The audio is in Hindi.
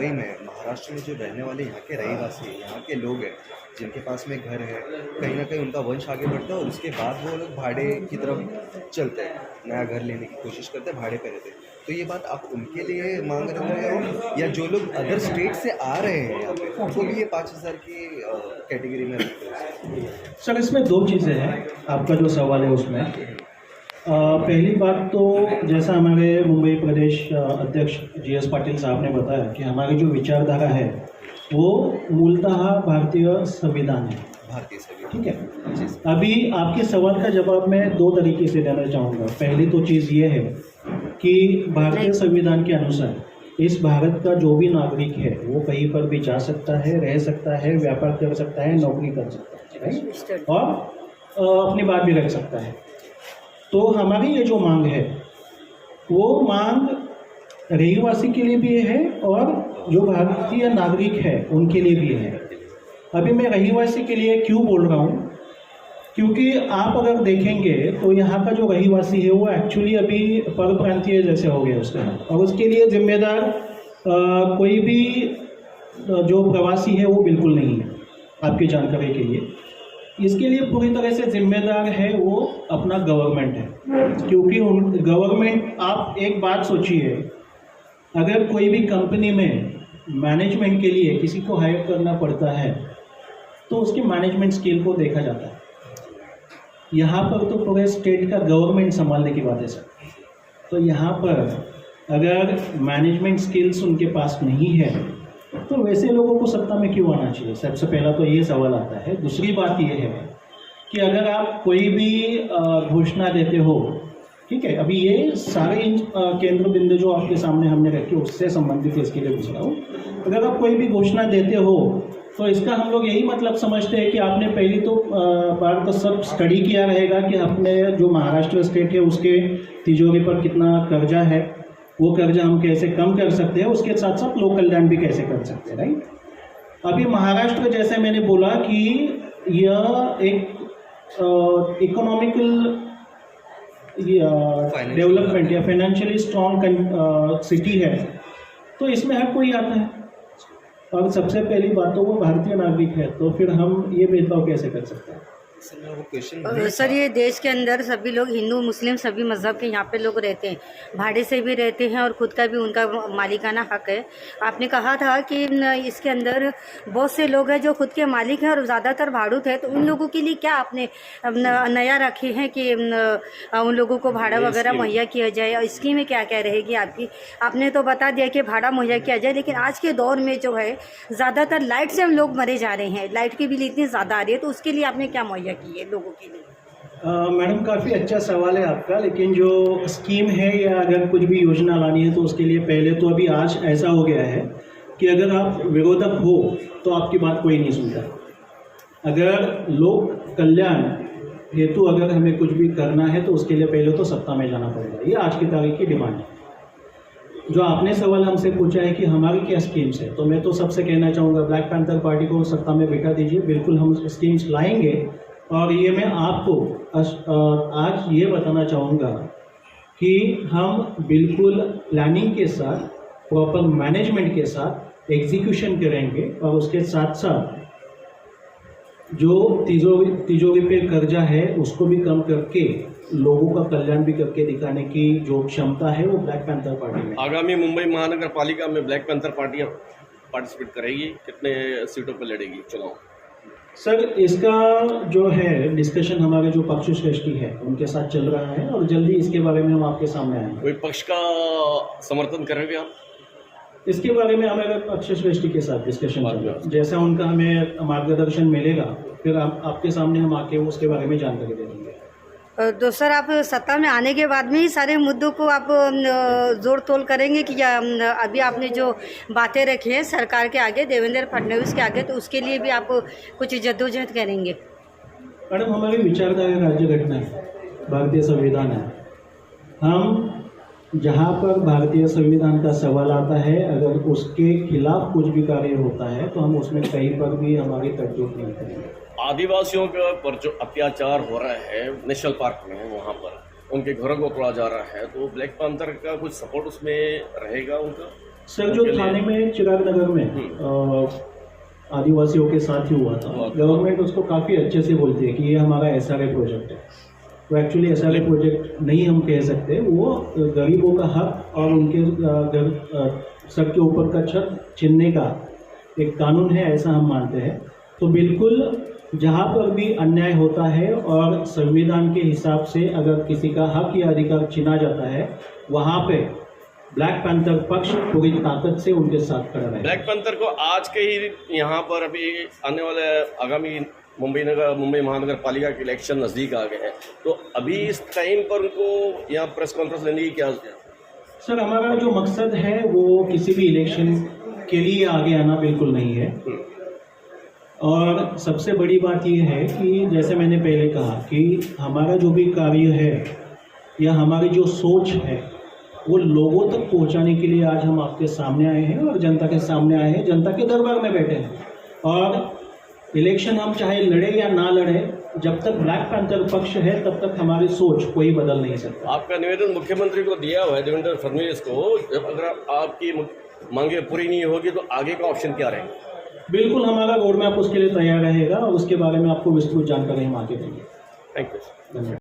मुंबई में, महाराष्ट्र में जो रहने वाले यहाँ के रहीवासी, यहाँ के लोग हैं, जिनके पास में घर है, कहीं ना कहीं उनका वंश आगे बढ़ता है और उसके बाद वो लोग भाड़े की तरफ चलते हैं, नया घर लेने की कोशिश करते हैं, भाड़े पे रहते हैं। तो ये बात आप उनके लिए मांग रहे हो या जो लोग अदर स्टेट से आ रहे हैं यहाँ पे उनको भी ये 5,000 की कैटेगरी में रखते हैं? सर, इसमें दो चीज़ें हैं आपका जो सवाल है उसमें। पहली बात तो जैसा हमारे मुंबई प्रदेश अध्यक्ष GS पाटिल साहब ने बताया कि हमारी जो विचारधारा है वो मूलतः भारतीय संविधान है, भारतीय संविधान, ठीक है। अभी आपके सवाल का जवाब मैं दो तरीके से देना चाहूँगा। पहली तो चीज़ ये है कि भारतीय संविधान के अनुसार इस भारत का जो भी नागरिक है वो कहीं पर भी जा सकता है, रह सकता है, व्यापार कर सकता है, नौकरी कर सकता है, राइट, और अपनी बात भी रख सकता है। तो हमारी ये जो मांग है वो मांग रहीवासी के लिए भी है और जो भारतीय नागरिक है उनके लिए भी है। अभी मैं रहीवासी के लिए क्यों बोल रहा हूँ, क्योंकि आप अगर देखेंगे तो यहाँ का जो रहीवासी है वो एक्चुअली अभी परप्रांतीय जैसे हो गया उसका, और उसके लिए जिम्मेदार कोई भी जो प्रवासी है वो बिल्कुल नहीं है। आपकी जानकारी के लिए इसके लिए पूरी तरह से जिम्मेदार है वो अपना गवर्नमेंट है, क्योंकि गवर्नमेंट, आप एक बात सोचिए, अगर कोई भी कंपनी में मैनेजमेंट के लिए किसी को हायर करना पड़ता है तो उसके मैनेजमेंट स्किल को देखा जाता है। यहाँ पर तो पूरे स्टेट का गवर्नमेंट संभालने की बात है सर। तो यहाँ पर अगर मैनेजमेंट स्किल्स उनके पास नहीं है तो वैसे लोगों को सत्ता में क्यों आना चाहिए? सबसे पहला तो ये सवाल आता है। दूसरी बात ये है कि अगर आप कोई भी घोषणा देते हो, ठीक है, अभी ये सारे केंद्र बिंदु जो आपके सामने हमने रखे उससे संबंधित है, इसके लिए पूछ रहा हूँ। अगर आप कोई भी घोषणा देते हो तो इसका हम लोग यही मतलब समझते हैं कि आपने पहली तो बार तो सब स्टडी किया रहेगा कि अपने जो महाराष्ट्र स्टेट है उसके तिजोरी पर कितना कर्जा है, वो कर्जा हम कैसे कम कर सकते हैं, उसके साथ साथ लोक कल्याण भी कैसे कर सकते हैं, राइट। अभी महाराष्ट्र, जैसे मैंने बोला कि यह एक इकोनॉमिकल डेवलपमेंट या फाइनेंशियली स्ट्रॉन्ग सिटी है, तो इसमें हर कोई आता है। और सबसे पहली बात तो वो भारतीय नागरिक है, तो फिर हम ये भेदभाव कैसे कर सकते हैं? सर, ये देश के अंदर सभी लोग, हिंदू मुस्लिम सभी मज़हब के यहाँ पे लोग रहते हैं, भाड़े से भी रहते हैं और ख़ुद का भी उनका मालिकाना हक है। आपने कहा था कि इसके अंदर बहुत से लोग हैं जो खुद के मालिक हैं और ज़्यादातर भाड़ूत है, तो उन लोगों के लिए क्या आपने नया रखे हैं कि उन लोगों को भाड़ा वगैरह मुहैया किया जाए, और स्कीमें क्या क्या रहेगी आपकी? आपने तो बता दिया कि भाड़ा मुहैया किया जाए, लेकिन आज के दौर में जो है ज़्यादातर लाइट से हम लोग मरे जा रहे हैं, लाइट की बिल इतनी ज़्यादा आ रही है, तो उसके लिए आपने क्या मुहैया की है लोगों के लिए? मैडम, काफ़ी अच्छा सवाल है आपका, लेकिन जो स्कीम है या अगर कुछ भी योजना लानी है तो उसके लिए पहले तो अभी आज ऐसा हो गया है कि अगर आप विरोधक हो तो आपकी बात कोई नहीं सुनता। अगर लोक कल्याण हेतु अगर हमें कुछ भी करना है तो उसके लिए पहले तो सत्ता में जाना पड़ेगा। ये आज की तारीख की डिमांड है। जो आपने सवाल हमसे पूछा है कि हमारी क्या स्कीम्स है, तो मैं तो सबसे कहना चाहूँगा ब्लैक पैंथर पार्टी को सत्ता में बिठा दीजिए, बिल्कुल हम स्कीम्स लाएंगे। और ये मैं आपको आज ये बताना चाहूँगा कि हम बिल्कुल प्लानिंग के साथ, प्रॉपर मैनेजमेंट के साथ एग्जीक्यूशन करेंगे, और उसके साथ साथ जो तिजोरी पे कर्जा है उसको भी कम करके लोगों का कल्याण भी करके दिखाने की जो क्षमता है वो ब्लैक पैंथर पार्टी में। आगामी मुंबई महानगर पालिका में ब्लैक पैंथर पार्टी पार्टिसिपेट करेगी, कितने सीटों पर लड़ेगी चुनाव? सर, इसका जो है डिस्कशन हमारे जो पक्ष श्रेष्ठी है उनके साथ चल रहा है, और जल्दी इसके बारे में हम आपके सामने आएंगे। कोई पक्ष का समर्थन करेंगे आप? इसके बारे में हमारे पक्ष श्रेष्ठी के साथ डिस्कशन चल रहा है, जैसा उनका हमें मार्गदर्शन मिलेगा फिर आपके सामने हम आके उसके बारे में जानकारी दे देंगे। तो सर, आप सत्ता में आने के बाद में ही सारे मुद्दों को आप जोड़ तोल करेंगे कि या अभी आपने जो बातें रखी हैं सरकार के आगे, देवेंद्र फडणवीस के आगे, तो उसके लिए भी आप कुछ जद्दोजहद करेंगे? मैडम, हमारी विचारधारा राज्य घटना है, भारतीय संविधान है। हम जहाँ पर भारतीय संविधान का सवाल आता है, अगर उसके खिलाफ कुछ भी कार्य होता है तो हम उसमें कहीं पर भी हमारी तकलीफ नहीं करेंगे। आदिवासियों के पर जो अत्याचार हो रहा है नेशनल पार्क में, वहाँ पर उनके घरों को तोड़ा जा रहा है, तो ब्लैक पैंथर का कुछ सपोर्ट उसमें रहेगा उनका? सर जो थाने में चिराग नगर में आदिवासियों के साथ ही हुआ था, गवर्नमेंट उसको काफ़ी अच्छे से बोलती है कि ये हमारा SRA प्रोजेक्ट है। तो एक्चुअली SRA प्रोजेक्ट नहीं हम कह सकते, वो गरीबों का हक और उनके सर के ऊपर का छत छीनने का एक कानून है, ऐसा हम मानते हैं। तो बिल्कुल जहाँ पर भी अन्याय होता है और संविधान के हिसाब से अगर किसी का हक या अधिकार छीना जाता है, वहाँ पे ब्लैक पैंथर पक्ष पूरी ताकत से उनके साथ खड़ा है। ब्लैक पैंथर को आज के ही यहाँ पर अभी आने वाले आगामी मुंबई महानगर पालिका के इलेक्शन नज़दीक आ गए हैं, तो अभी इस टाइम पर उनको यहाँ प्रेस कॉन्फ्रेंस लेने की क्या? सर हमारा जो मकसद है वो किसी भी इलेक्शन के लिए आगे आना बिल्कुल नहीं है। और सबसे बड़ी बात ये है कि जैसे मैंने पहले कहा कि हमारा जो भी कार्य है या हमारी जो सोच है वो लोगों तक पहुंचाने के लिए आज हम आपके सामने आए हैं और जनता के सामने आए हैं, जनता के दरबार में बैठे हैं। और इलेक्शन हम चाहे लड़े या ना लड़े, जब तक ब्लैक पैंथर पक्ष है तब तक हमारी सोच कोई बदल नहीं सकता। आपका निवेदन मुख्यमंत्री को दिया हुआ है, देवेंद्र फडणवीस को, अगर आपकी मांगे पूरी नहीं होगी तो आगे का ऑप्शन क्या रहेगा? बिल्कुल हमारा रोड मैप उसके लिए तैयार रहेगा और उसके बारे में आपको विस्तृत जानकारी हम आगे देंगे। Thank you. धन्यवाद।